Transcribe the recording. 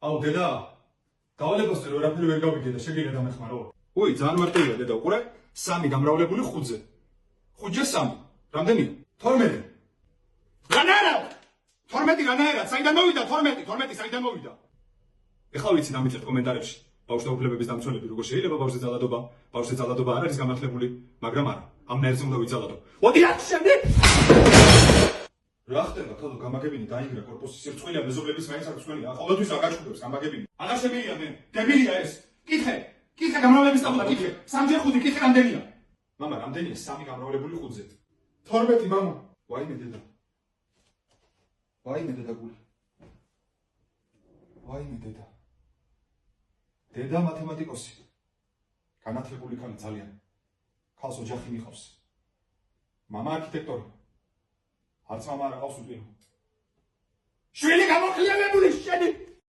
აუ დედა, დავალებას წერო, ვერაფერი ვერ გავიგე და შეგიძლია დამეხმარო. უი, ძალიან მარტივია დედა, უყურე? 3 გამრავლებული 5-ზე. 5-ჯერ 3. რამდენია? 12. რანარა? 12 რანაერა, საიდან მოვიდა 12 საიდან მოვიდა? ეხლა ვიცი დამიწერთ კომენტარებში. ბავშვთა უფლებების დამცველები როგორ შეიძლება ბავშვზე ძალადობა არ არის გამართლებული, მაგრამ არა, ამ ნაირს უნდა ვიძალადო. მოდი აქ შენი! რა ხდება, თოდო გამაგებინი დაინგრა კორპუსის სირცხვილია მეზობლების მაინც არ გსვენია, ყოველთვის რა გაჩხუბებს გამაგებინი. აღარ შემიძლია მე, დებილია ეს. კითხე გამრავლების ტაბულა, კითხე. 3-ჯერ 5, კითხე რამდენია? მამა, რამდენია 3 გამრავლებული 5-ზე? 12, მამა. ვაიმე დედა. ვაიმე დედა გული. ვაიმე დედა. დედა მათემატიკოსი. განათლებული ქალი ძალიან. ქალს ოჯახი მიყავს. მამა არქიტექტორი. არც მამა არ ყავს უდიო. შვილი გამოხლიებებული შენი!